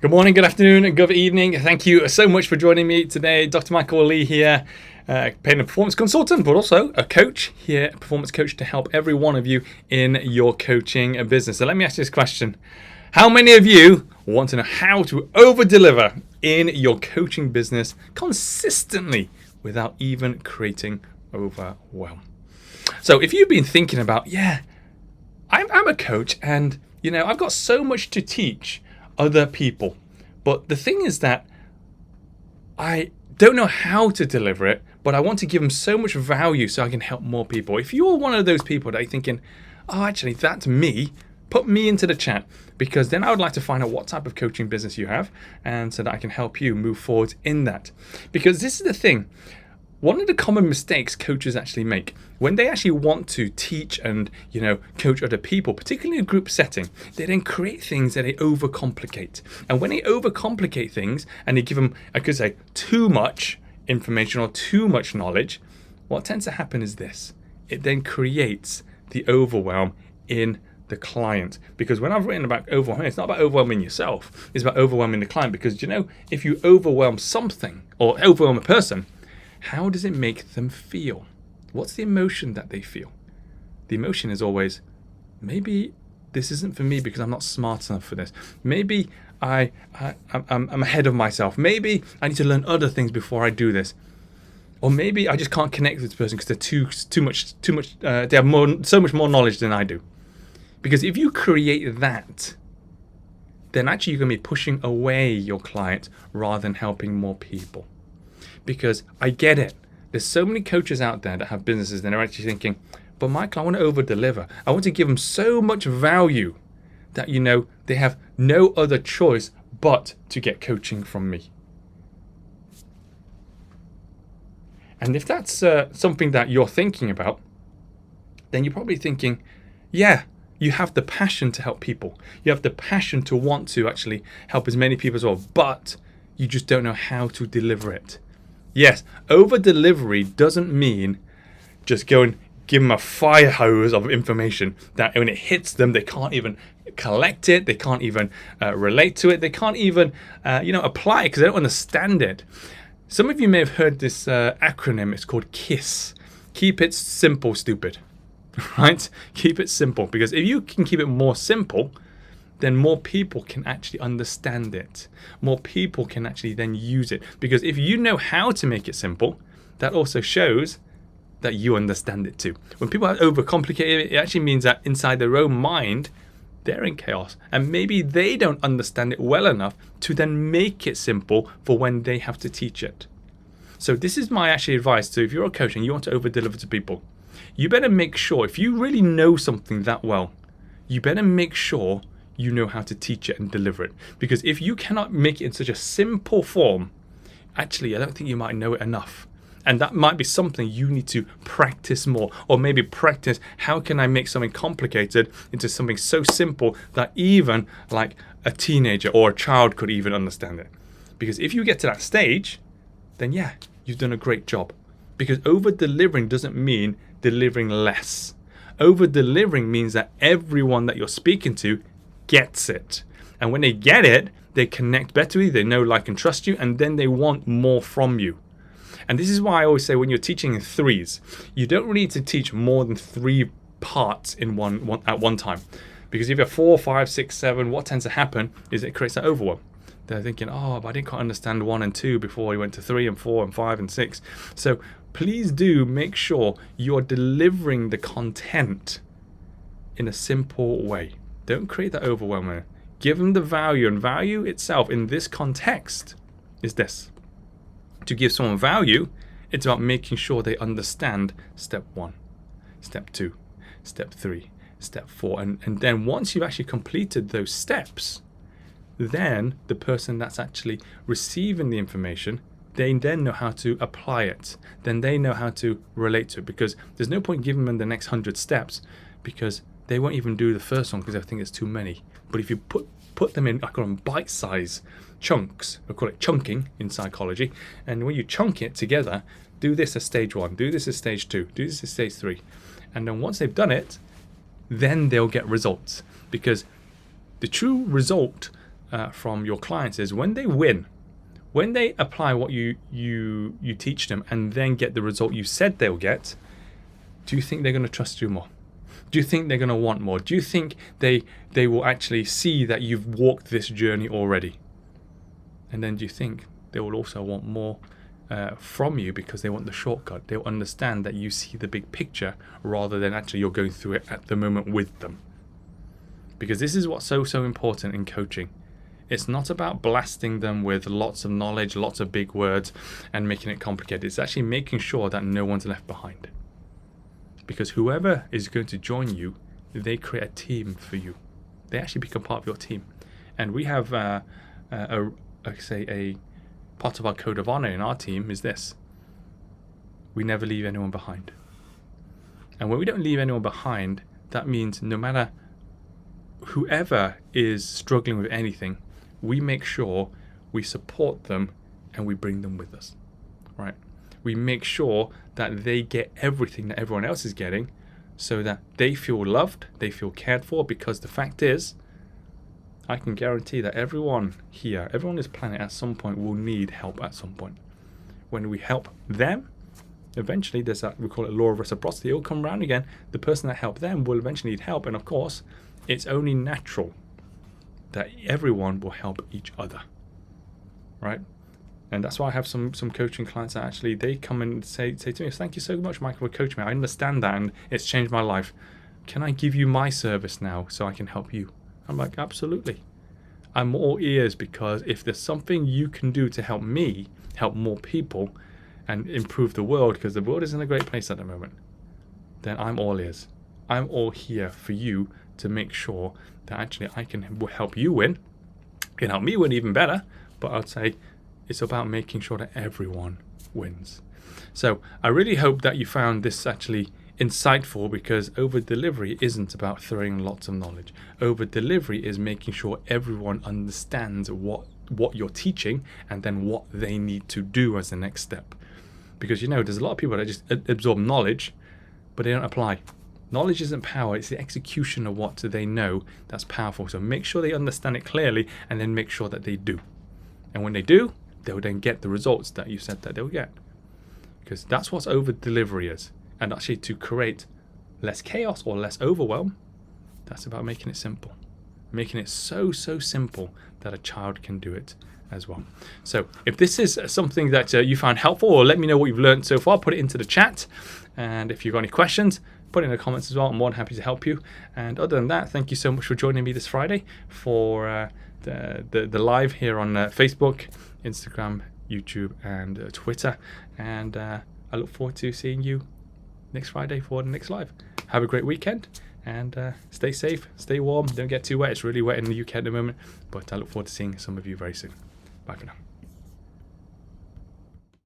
Good morning, good afternoon, and good evening. Thank you so much for joining me today. Dr. Michael Lee here, paid a performance consultant, but also a coach here, a performance coach to help every one of you in your coaching business. So let me ask you this question. How many of you want to know how to over-deliver in your coaching business consistently without even creating overwhelm? So if you've been thinking about, I'm a coach and, I've got so much to teach other people. But the thing is that I don't know how to deliver it, but I want to give them so much value so I can help more people. If you're one of those people that are thinking, oh, actually, that's me, put me into the chat, because then I would like to find out what type of coaching business you have, and so that I can help you move forward in that. Because this is the thing. One of the common mistakes coaches actually make when they actually want to teach and, coach other people, particularly in a group setting, they then create things that they overcomplicate. And when they overcomplicate things and they give them, I could say, too much information or too much knowledge, what tends to happen is this. It then creates the overwhelm in the client. Because when I've written about overwhelming, it's not about overwhelming yourself, it's about overwhelming the client. Because, if you overwhelm something or overwhelm a person, how does it make them feel? What's the emotion that they feel? The emotion is always, maybe this isn't for me because I'm not smart enough for this. Maybe I'm ahead of myself. Maybe I need to learn other things before I do this. Or maybe I just can't connect with this person because they're too much. They have so much more knowledge than I do. Because if you create that, then actually you're going to be pushing away your client rather than helping more people. Because I get it. There's so many coaches out there that have businesses and they're actually thinking, but Michael, I want to over-deliver. I want to give them so much value that, they have no other choice but to get coaching from me. And if that's something that you're thinking about, then you're probably thinking, you have the passion to help people. You have the passion to want to actually help as many people as well, but you just don't know how to deliver it. Yes, over-delivery doesn't mean just go and give them a fire hose of information that when it hits them, they can't even collect it, they can't even relate to it, they can't even apply it because they don't understand it. Some of you may have heard this acronym. It's called KISS. Keep it simple, stupid. Right? Keep it simple, because if you can keep it more simple, then more people can actually understand it. More people can actually then use it. Because if you know how to make it simple, that also shows that you understand it too. When people are overcomplicated, it actually means that inside their own mind, they're in chaos. And maybe they don't understand it well enough to then make it simple for when they have to teach it. So this is my actually advice. So if you're a coach and you want to over-deliver to people, you better make sure, if you really know something that well, you better make sure you know how to teach it and deliver it. Because if you cannot make it in such a simple form, actually, I don't think you might know it enough. And that might be something you need to practice more, or maybe practice, how can I make something complicated into something so simple that even like a teenager or a child could even understand it. Because if you get to that stage, then you've done a great job. Because over-delivering doesn't mean delivering less. Over-delivering means that everyone that you're speaking to gets it. And when they get it, they connect better with you, they know, like, and trust you, and then they want more from you. And this is why I always say when you're teaching in threes, you don't really need to teach more than 3 parts in one at one time. Because if you're 4, 5, 6, 7, what tends to happen is it creates that overwhelm. They're thinking, but I didn't quite understand 1 and 2 before we went to 3 and 4 and 5 and 6. So please do make sure you're delivering the content in a simple way. Don't create that overwhelm. Give them the value, and value itself in this context is this. To give someone value, it's about making sure they understand step 1, step 2, step 3, step 4. And then once you've actually completed those steps, then the person that's actually receiving the information, they then know how to apply it. Then they know how to relate to it, because there's no point giving them the next 100 steps, because they won't even do the first one because I think it's too many. But if you put them in, I call them bite-size chunks. I call it chunking in psychology. And when you chunk it together, do this as stage 1, do this as stage 2, do this as stage 3. And then once they've done it, then they'll get results. Because the true result from your clients is when they win, when they apply what you teach them and then get the result you said they'll get, do you think they're going to trust you more? Do you think they're going to want more? Do you think they will actually see that you've walked this journey already? And then do you think they will also want more from you because they want the shortcut? They'll understand that you see the big picture rather than actually you're going through it at the moment with them. Because this is what's so important in coaching. It's not about blasting them with lots of knowledge, lots of big words, and making it complicated. It's actually making sure that no one's left behind. Because whoever is going to join you, they create a team for you. They actually become part of your team. And we have a part of our code of honor in our team is this: we never leave anyone behind. And when we don't leave anyone behind, that means no matter whoever is struggling with anything, we make sure we support them and we bring them with us, right? We make sure that they get everything that everyone else is getting so that they feel loved, they feel cared for, because the fact is, I can guarantee that everyone here, everyone on this planet at some point will need help at some point. When we help them, eventually there's that, we call it law of reciprocity, it'll come around again. The person that helped them will eventually need help, and of course, it's only natural that everyone will help each other, right? And that's why I have some coaching clients that actually they come and say to me, thank you so much, Michael, for coaching me. I understand that and it's changed my life. Can I give you my service now so I can help you? I'm like, absolutely. I'm all ears, because if there's something you can do to help me, help more people and improve the world, because the world is in a great place at the moment, then I'm all ears. I'm all here for you to make sure that actually I can help you win. You can help me win even better, but I'd say it's about making sure that everyone wins. So I really hope that you found this actually insightful, because over delivery isn't about throwing lots of knowledge. Over delivery is making sure everyone understands what you're teaching and then what they need to do as the next step. Because there's a lot of people that just absorb knowledge, but they don't apply. Knowledge isn't power, it's the execution of what they know that's powerful. So make sure they understand it clearly and then make sure that they do. And when they do, they'll then get the results that you said that they'll get. Because that's what over delivery is. And actually, to create less chaos or less overwhelm, that's about making it simple. Making it so simple that a child can do it as well. So if this is something that you found helpful, or let me know what you've learned so far, put it into the chat. And if you've got any questions, put it in the comments as well. I'm more than happy to help you. And other than that, thank you so much for joining me this Friday for the live here on Facebook, Instagram, YouTube, and Twitter. And I look forward to seeing you next Friday for the next live. Have a great weekend and stay safe, stay warm, don't get too wet. It's really wet in the UK at the moment, but I look forward to seeing some of you very soon. Bye for now.